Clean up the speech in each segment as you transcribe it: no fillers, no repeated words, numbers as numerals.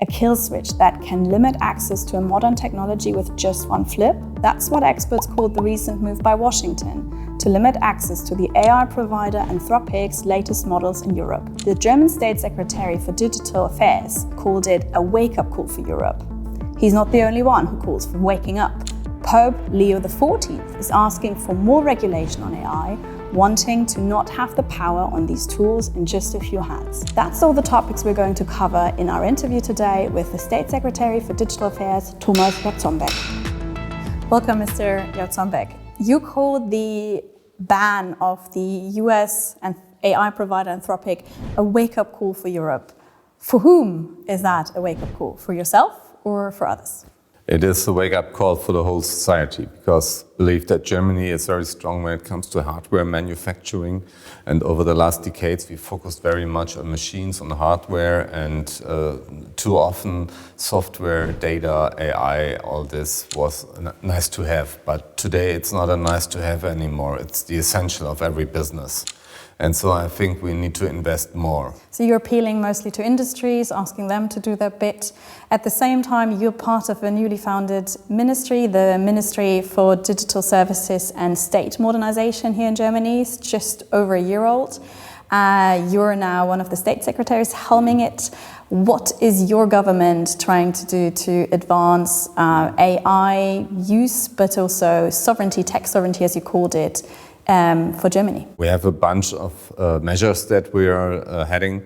A kill switch that can limit access to a modern technology with just one flip? That's what experts called the recent move by Washington to limit access to the AI provider Anthropic's latest models in Europe. The German State Secretary for Digital Affairs called it a wake-up call for Europe. He's not the only one who calls for waking up. Pope Leo XIV is asking for more regulation on AI, wanting to not have the power on these tools in just a few hands. That's all the topics we're going to cover in our interview today with the State Secretary for Digital Affairs, Thomas Jarzombek. Welcome, Mr. Jarzombek. You called the ban of the US and AI provider Anthropic a wake-up call for Europe. For whom is that a wake-up call? For yourself or for others? It is a wake-up call for the whole society, because I believe that Germany is very strong when it comes to hardware manufacturing, and over the last decades we focused very much on machines, on hardware, and too often software, data, AI, all this was nice to have, but today it's not a nice to have anymore, it's the essential of every business. And so I think we need to invest more. So you're appealing mostly to industries, asking them to do their bit. At the same time, you're part of a newly founded ministry, the Ministry for Digital Services and State Modernization here in Germany. It's just over a year old. You're now one of the state secretaries helming it. What is your government trying to do to advance AI use, but also sovereignty, tech sovereignty as you called it, for Germany? We have a bunch of measures that we are heading.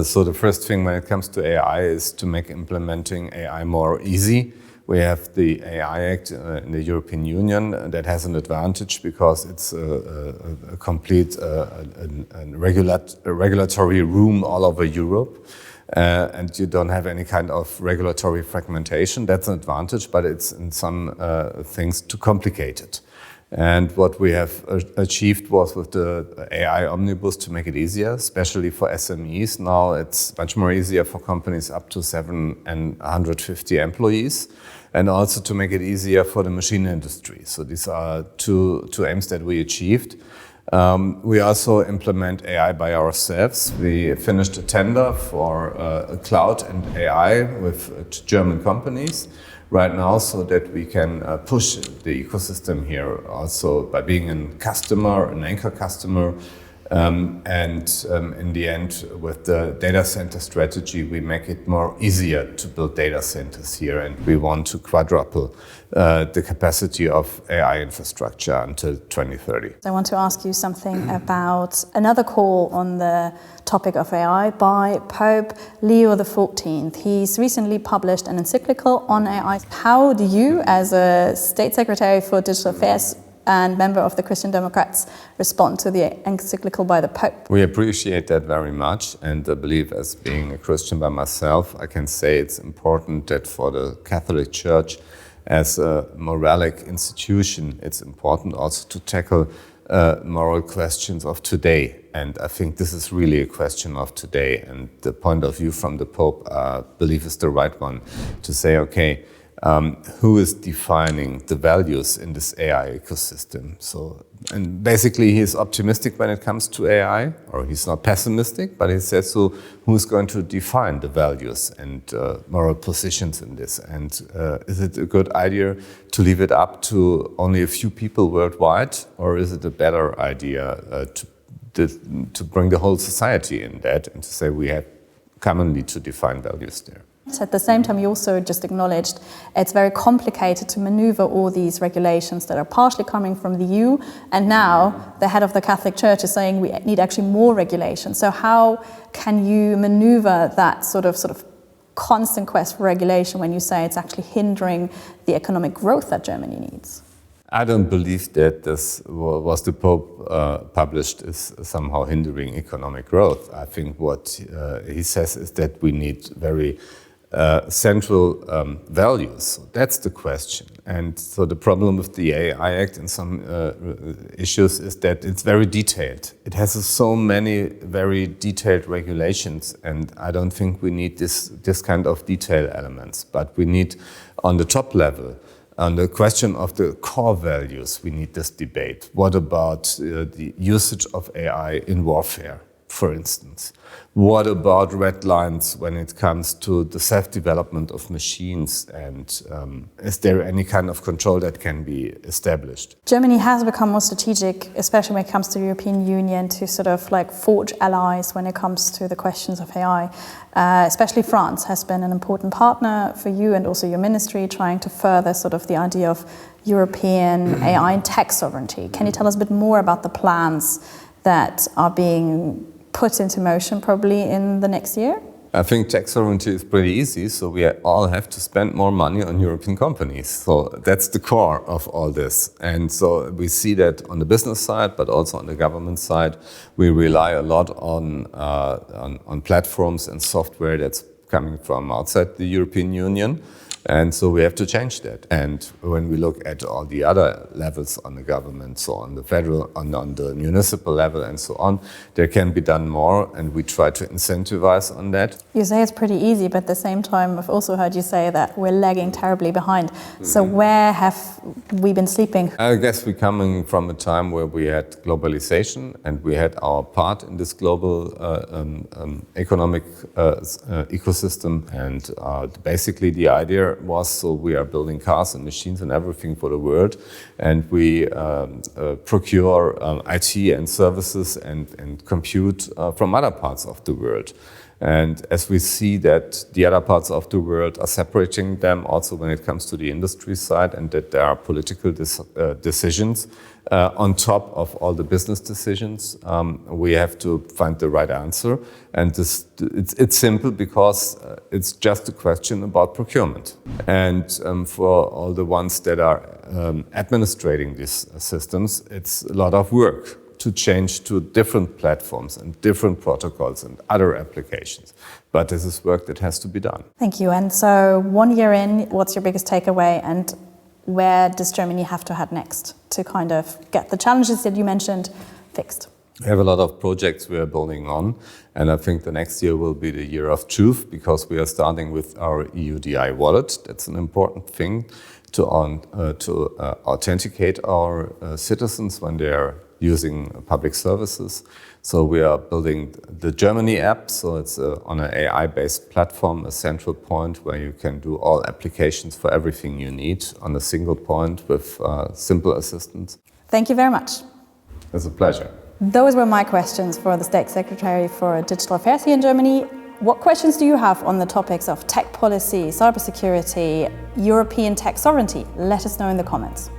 So the first thing when it comes to AI is to make implementing AI more easy. We have the AI Act in the European Union that has an advantage because it's a complete regulatory room all over Europe. And you don't have any kind of regulatory fragmentation. That's an advantage, but it's in some things too complicated. And what we have achieved was with the AI Omnibus to make it easier, especially for SMEs. Now it's much more easier for companies up to 750 employees, and also to make it easier for the machine industry. So these are two aims that we achieved. We also implement AI by ourselves. We finished a tender for cloud and AI with German companies right now, so that we can push the ecosystem here also by being a customer, an anchor customer. And in the end, with the data center strategy, we make it more easier to build data centers here, and we want to quadruple the capacity of AI infrastructure until 2030. I want to ask you something about another call on the topic of AI by Pope Leo XIV. He's recently published an encyclical on AI. How do you, as a State Secretary for Digital Affairs and member of the Christian Democrats, respond to the encyclical by the Pope? We appreciate that very much, and I believe, as being a Christian by myself, I can say it's important that for the Catholic Church as a moralic institution, it's important also to tackle moral questions of today. And I think this is really a question of today, and the point of view from the Pope, I believe, is the right one, to say, okay, who is defining the values in this AI ecosystem? So, and basically he's optimistic when it comes to AI, or he's not pessimistic, but he says, so who's going to define the values and moral positions in this? And is it a good idea to leave it up to only a few people worldwide, or is it a better idea to bring the whole society in that and to say we have commonly to define values there? At the same time, you also just acknowledged it's very complicated to maneuver all these regulations that are partially coming from the EU, and now the head of the Catholic Church is saying we need actually more regulation. So how can you maneuver that sort of constant quest for regulation when you say it's actually hindering the economic growth that Germany needs? I don't believe that this was the Pope published is somehow hindering economic growth. I think what he says is that we need very central values. That's the question. And so the problem with the AI Act and some issues is that it's very detailed. It has so many very detailed regulations, and I don't think we need this kind of detail elements. But we need, on the top level, on the question of the core values, we need this debate. What about the usage of AI in warfare? for instance? What about red lines when it comes to the self-development of machines? And is there any kind of control that can be established? Germany has become more strategic, especially when it comes to the European Union, to sort of like forge allies when it comes to the questions of AI. Especially France has been an important partner for you and also your ministry, trying to further sort of the idea of European AI and tech sovereignty. Can you tell us a bit more about the plans that are being put into motion probably in the next year? I think tech sovereignty is pretty easy, so we all have to spend more money on European companies. So that's the core of all this. And so we see that on the business side, but also on the government side, we rely a lot on platforms and software that's coming from outside the European Union. And so we have to change that. And when we look at all the other levels on the government, so on the federal, on the municipal level and so on, there can be done more, and we try to incentivize on that. You say it's pretty easy, but at the same time, I've also heard you say that we're lagging terribly behind. So where have we been sleeping? I guess we're coming from a time where we had globalization, and we had our part in this global economic ecosystem. And basically the idea was, so we are building cars and machines and everything for the world, and we procure IT and services and compute from other parts of the world. And as we see that the other parts of the world are separating them also when it comes to the industry side, and that there are political decisions on top of all the business decisions, we have to find the right answer. And it's simple because it's just a question about procurement. And for all the ones that are administrating these systems, it's a lot of work to change to different platforms and different protocols and other applications. But this is work that has to be done. Thank you. And so 1 year in, what's your biggest takeaway, and where does Germany have to head next to kind of get the challenges that you mentioned fixed? We have a lot of projects we are building on, and I think the next year will be the year of truth, because we are starting with our EUDI wallet. That's an important thing to authenticate our citizens when they are using public services. So we are building the Germany app, so it's on an AI-based platform, a central point where you can do all applications for everything you need on a single point with simple assistance. Thank you very much. It's a pleasure. Those were my questions for the State Secretary for Digital Affairs here in Germany. What questions do you have on the topics of tech policy, cybersecurity, European tech sovereignty? Let us know in the comments.